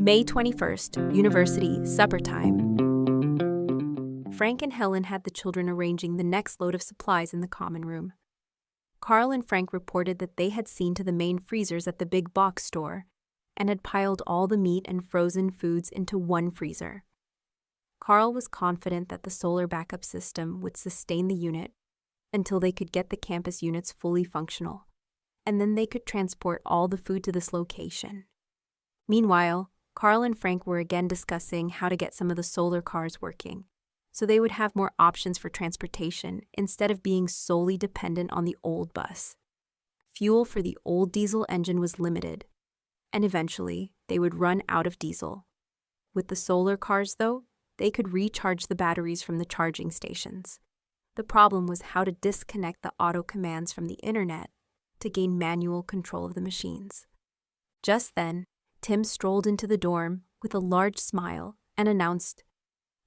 May 21st, University, supper time. Frank and Helen had the children arranging the next load of supplies in the common room. Carl and Frank reported that they had seen to the main freezers at the big box store and had piled all the meat and frozen foods into one freezer. Carl was confident that the solar backup system would sustain the unit until they could get the campus units fully functional, and then they could transport all the food to this location. Meanwhile, Carl and Frank were again discussing how to get some of the solar cars working, so they would have more options for transportation instead of being solely dependent on the old bus. Fuel for the old diesel engine was limited, and eventually they would run out of diesel. With the solar cars, though, they could recharge the batteries from the charging stations. The problem was how to disconnect the auto commands from the internet to gain manual control of the machines. Just then, Tim strolled into the dorm with a large smile and announced,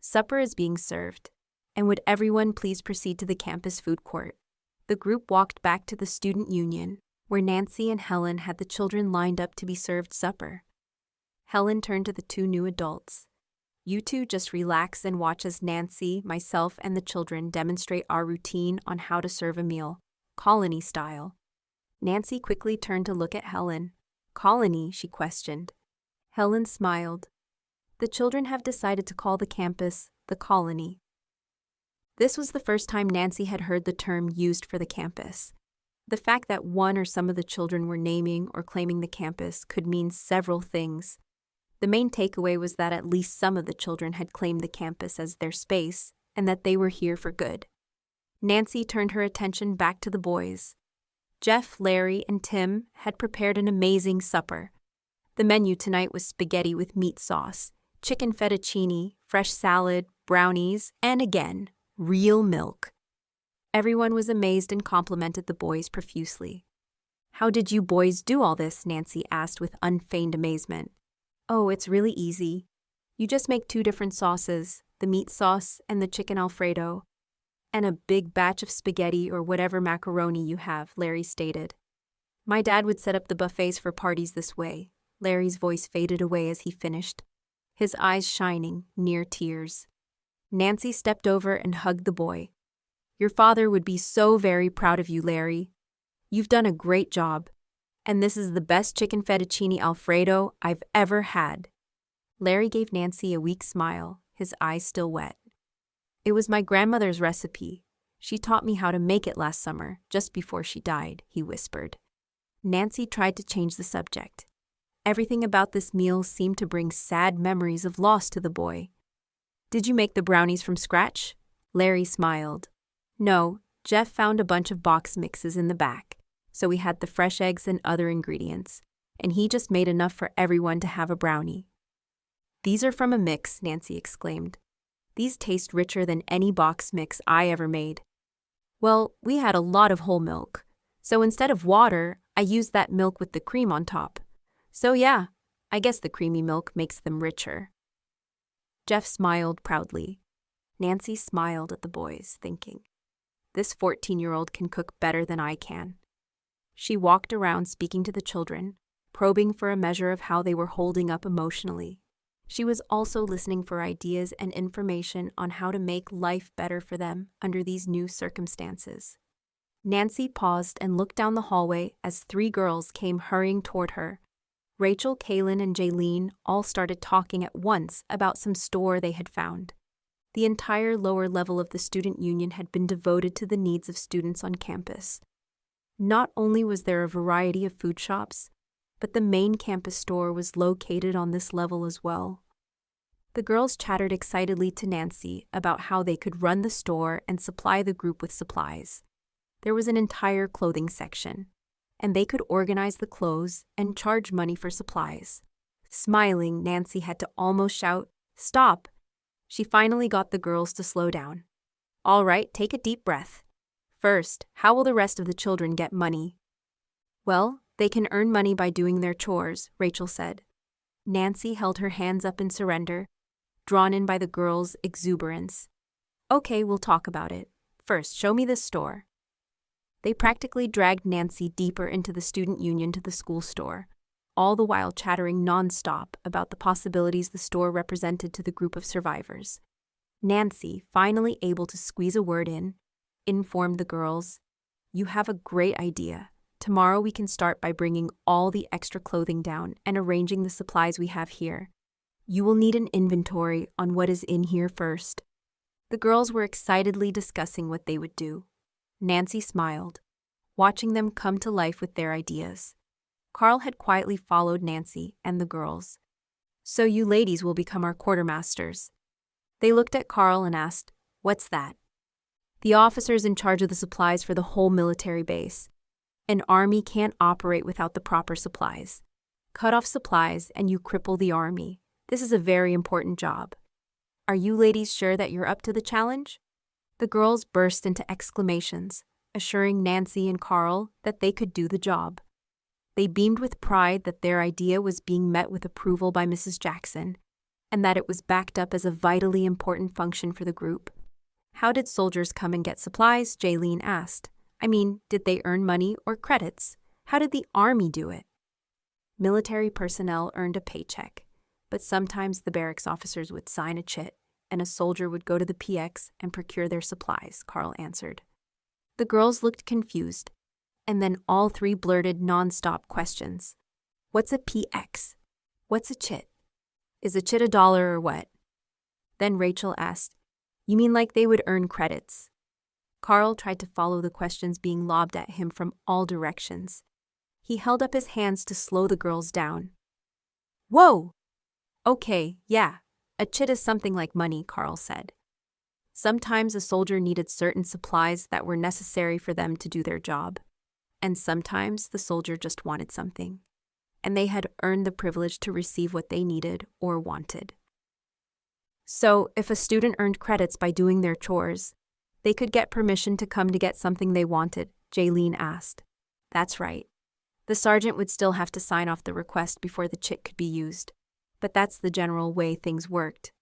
"Supper is being served, and would everyone please proceed to the campus food court?" The group walked back to the student union, where Nancy and Helen had the children lined up to be served supper. Helen turned to the two new adults. "You two just relax and watch as Nancy, myself, and the children demonstrate our routine on how to serve a meal, colony style." Nancy quickly turned to look at Helen. "Colony?" she questioned. Helen smiled. "The children have decided to call the campus the colony." This was the first time Nancy had heard the term used for the campus. The fact that one or some of the children were naming or claiming the campus could mean several things. The main takeaway was that at least some of the children had claimed the campus as their space and that they were here for good. Nancy turned her attention back to the boys. Jeff, Larry, and Tim had prepared an amazing supper. The menu tonight was spaghetti with meat sauce, chicken fettuccine, fresh salad, brownies, and again, real milk. Everyone was amazed and complimented the boys profusely. "How did you boys do all this?" Nancy asked with unfeigned amazement. "Oh, it's really easy. You just make 2 different sauces, the meat sauce and the chicken Alfredo, and a big batch of spaghetti or whatever macaroni you have," Larry stated. "My dad would set up the buffets for parties this way." Larry's voice faded away as he finished, his eyes shining, near tears. Nancy stepped over and hugged the boy. "Your father would be so very proud of you, Larry. You've done a great job, and this is the best chicken fettuccine Alfredo I've ever had." Larry gave Nancy a weak smile, his eyes still wet. "It was my grandmother's recipe. She taught me how to make it last summer, just before she died," he whispered. Nancy tried to change the subject. Everything about this meal seemed to bring sad memories of loss to the boy. "Did you make the brownies from scratch?" Larry smiled. "No, Jeff found a bunch of box mixes in the back, so we had the fresh eggs and other ingredients, and he just made enough for everyone to have a brownie." "These are from a mix," Nancy exclaimed. "These taste richer than any box mix I ever made." "Well, we had a lot of whole milk, so instead of water, I used that milk with the cream on top. So yeah, I guess the creamy milk makes them richer." Jeff smiled proudly. Nancy smiled at the boys, thinking, "This 14-year-old can cook better than I can." She walked around speaking to the children, probing for a measure of how they were holding up emotionally. She was also listening for ideas and information on how to make life better for them under these new circumstances. Nancy paused and looked down the hallway as 3 girls came hurrying toward her. Rachel, Kaylin, and Jaylene all started talking at once about some store they had found. The entire lower level of the student union had been devoted to the needs of students on campus. Not only was there a variety of food shops, but the main campus store was located on this level as well. The girls chattered excitedly to Nancy about how they could run the store and supply the group with supplies. There was an entire clothing section, and they could organize the clothes and charge money for supplies. Smiling, Nancy had to almost shout, "Stop!" She finally got the girls to slow down. "All right, take a deep breath. First, how will the rest of the children get money?" "Well, they can earn money by doing their chores," Rachel said. Nancy held her hands up in surrender, drawn in by the girls' exuberance. "Okay, we'll talk about it. First, show me this store." They practically dragged Nancy deeper into the student union to the school store. all the while chattering nonstop about the possibilities the store represented to the group of survivors. Nancy, finally able to squeeze a word in, informed the girls, "You have a great idea. Tomorrow we can start by bringing all the extra clothing down and arranging the supplies we have here. You will need an inventory on what is in here first." The girls were excitedly discussing what they would do. Nancy smiled, watching them come to life with their ideas. Carl had quietly followed Nancy and the girls. "So you ladies will become our quartermasters." They looked at Carl and asked, "What's that?" "The officers in charge of the supplies for the whole military base. An army can't operate without the proper supplies. Cut off supplies and you cripple the army. This is a very important job. Are you ladies sure that you're up to the challenge?" The girls burst into exclamations, assuring Nancy and Carl that they could do the job. They beamed with pride that their idea was being met with approval by Mrs. Jackson, and that it was backed up as a vitally important function for the group. "How did soldiers come and get supplies?" Jaylene asked. "I mean, did they earn money or credits? How did the army do it?" Military personnel earned a paycheck, but sometimes the barracks officers would sign a chit, and a soldier would go to the PX and procure their supplies, Carl answered. The girls looked confused, and then all three blurted nonstop questions. "What's a PX? What's a chit? Is a chit $1 or what?" Then Rachel asked, "You mean like they would earn credits?" Carl tried to follow the questions being lobbed at him from all directions. He held up his hands to slow the girls down. "Whoa! Okay, yeah, a chit is something like money," Carl said. Sometimes a soldier needed certain supplies that were necessary for them to do their job, and sometimes the soldier just wanted something, and they had earned the privilege to receive what they needed or wanted. So, if a student earned credits by doing their chores, they could get permission to come to get something they wanted, Jaylene asked. "That's right. The sergeant would still have to sign off the request before the chit could be used, but that's the general way things worked."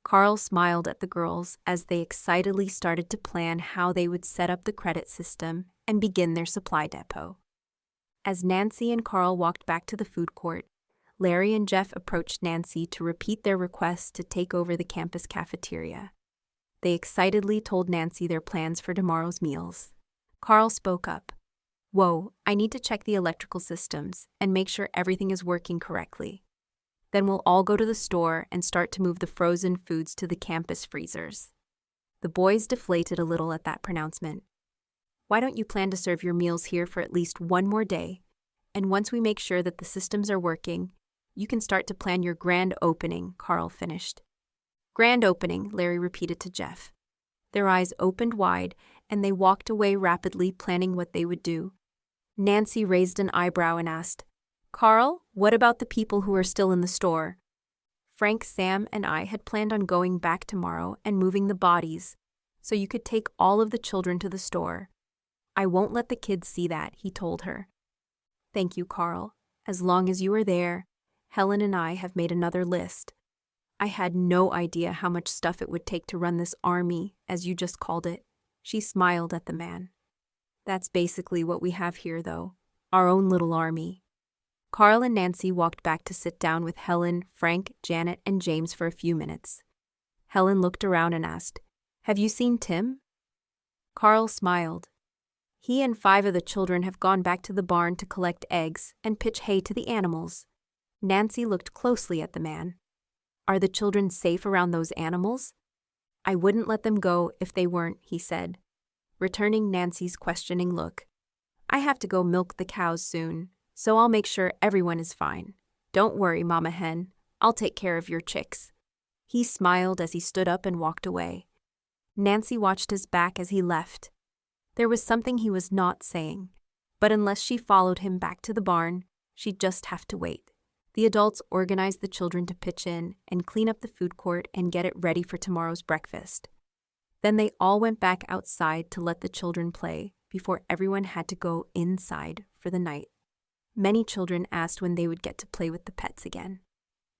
Carl smiled at the girls as they excitedly started to plan how they would set up the credit system and begin their supply depot. As Nancy and Carl walked back to the food court, Larry and Jeff approached Nancy to repeat their request to take over the campus cafeteria. They excitedly told Nancy their plans for tomorrow's meals. Carl spoke up. "Whoa, I need to check the electrical systems and make sure everything is working correctly. Then we'll all go to the store and start to move the frozen foods to the campus freezers." The boys deflated a little at that pronouncement. "Why don't you plan to serve your meals here for at least one more day? And once we make sure that the systems are working, you can start to plan your grand opening," Carl finished. "Grand opening," Larry repeated to Jeff. Their eyes opened wide, and they walked away rapidly, planning what they would do. Nancy raised an eyebrow and asked, "Carl, what about the people who are still in the store?" "Frank, Sam, and I had planned on going back tomorrow and moving the bodies, so you could take all of the children to the store. I won't let the kids see that," he told her. "Thank you, Carl. As long as you are there, Helen and I have made another list. I had no idea how much stuff it would take to run this army, as you just called it." She smiled at the man. "That's basically what we have here, though. Our own little army." Carl and Nancy walked back to sit down with Helen, Frank, Janet, and James for a few minutes. Helen looked around and asked, "Have you seen Tim?" Carl smiled. "He and 5 of the children have gone back to the barn to collect eggs and pitch hay to the animals." Nancy looked closely at the man. "Are the children safe around those animals?" "I wouldn't let them go if they weren't," he said, returning Nancy's questioning look. "I have to go milk the cows soon, so I'll make sure everyone is fine. Don't worry, Mama Hen. I'll take care of your chicks." He smiled as he stood up and walked away. Nancy watched his back as he left. There was something he was not saying, but unless she followed him back to the barn, she'd just have to wait. The adults organized the children to pitch in and clean up the food court and get it ready for tomorrow's breakfast. Then they all went back outside to let the children play before everyone had to go inside for the night. Many children asked when they would get to play with the pets again.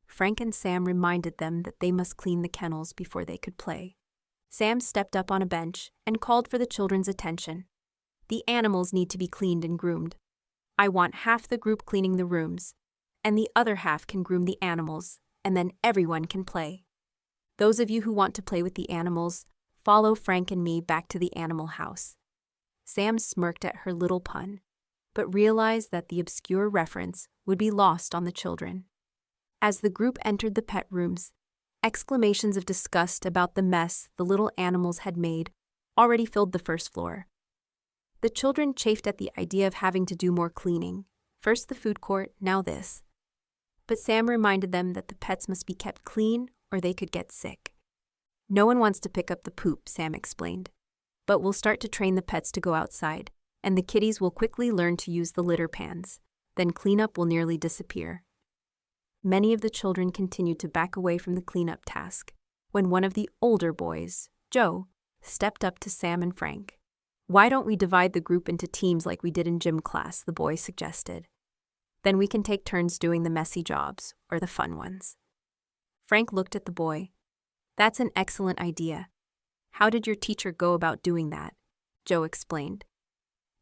Frank and Sam reminded them that they must clean the kennels before they could play. Sam stepped up on a bench and called for the children's attention. "The animals need to be cleaned and groomed. I want half the group cleaning the rooms, and the other half can groom the animals, and then everyone can play. Those of you who want to play with the animals, follow Frank and me back to the animal house." Sam smirked at her little pun, but realized that the obscure reference would be lost on the children. As the group entered the pet rooms, exclamations of disgust about the mess the little animals had made already filled the first floor. The children chafed at the idea of having to do more cleaning. First the food court, now this. But Sam reminded them that the pets must be kept clean or they could get sick. "No one wants to pick up the poop," Sam explained. "But we'll start to train the pets to go outside, and the kitties will quickly learn to use the litter pans. Then cleanup will nearly disappear." Many of the children continued to back away from the cleanup task, when one of the older boys, Joe, stepped up to Sam and Frank. "Why don't we divide the group into teams like we did in gym class?" the boy suggested. "Then we can take turns doing the messy jobs, or the fun ones." Frank looked at the boy. "That's an excellent idea. How did your teacher go about doing that?" Joe explained.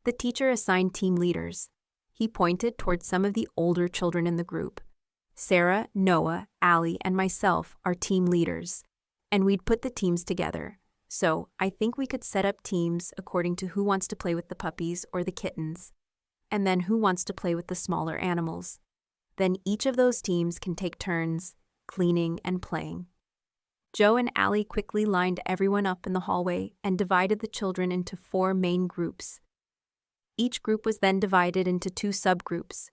"The teacher assigned team leaders." He pointed towards some of the older children in the group. "Sarah, Noah, Allie, and myself are team leaders, and we'd put the teams together. So I think we could set up teams according to who wants to play with the puppies or the kittens, and then who wants to play with the smaller animals. Then each of those teams can take turns cleaning and playing." Joe and Allie quickly lined everyone up in the hallway and divided the children into 4 main groups. Each group was then divided into 2 subgroups.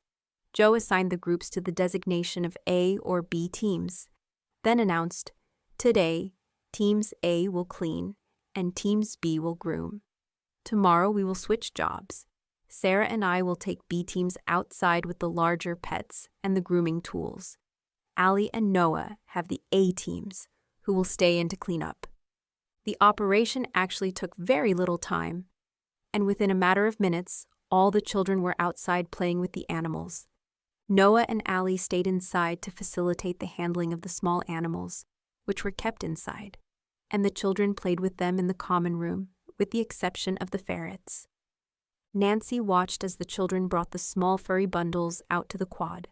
Joe assigned the groups to the designation of A or B teams, then announced, "Today, Teams A will clean, and Teams B will groom. Tomorrow we will switch jobs. Sarah and I will take B teams outside with the larger pets and the grooming tools. Allie and Noah have the A teams, who will stay in to clean up." The operation actually took very little time, and within a matter of minutes, all the children were outside playing with the animals. Noah and Allie stayed inside to facilitate the handling of the small animals, which were kept inside, and the children played with them in the common room, with the exception of the ferrets. Nancy watched as the children brought the small furry bundles out to the quad.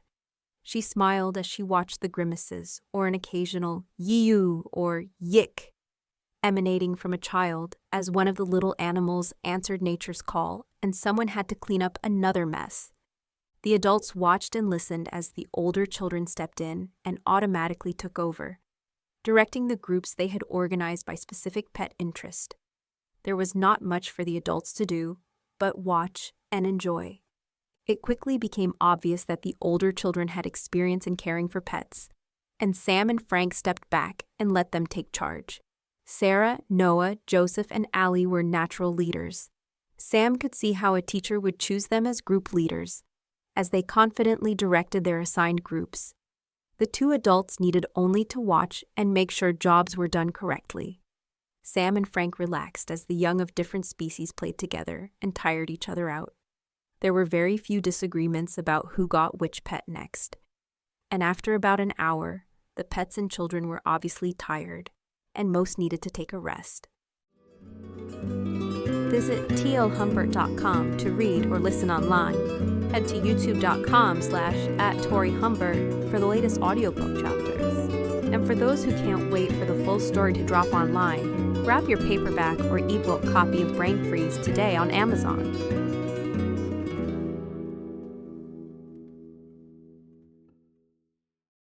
She smiled as she watched the grimaces, or an occasional "yee-oo" or "yick" emanating from a child as one of the little animals answered nature's call and someone had to clean up another mess. The adults watched and listened as the older children stepped in and automatically took over, directing the groups they had organized by specific pet interest. There was not much for the adults to do, but watch and enjoy. It quickly became obvious that the older children had experience in caring for pets, and Sam and Frank stepped back and let them take charge. Sarah, Noah, Joseph, and Allie were natural leaders. Sam could see how a teacher would choose them as group leaders, as they confidently directed their assigned groups. The 2 adults needed only to watch and make sure jobs were done correctly. Sam and Frank relaxed as the young of different species played together and tired each other out. There were very few disagreements about who got which pet next. And after about an hour, the pets and children were obviously tired, and most needed to take a rest. Visit tlhumbert.com to read or listen online. Head to youtube.com/@TaurieHumbert for the latest audiobook chapters. And for those who can't wait for the full story to drop online, grab your paperback or ebook copy of Brain Freeze today on Amazon.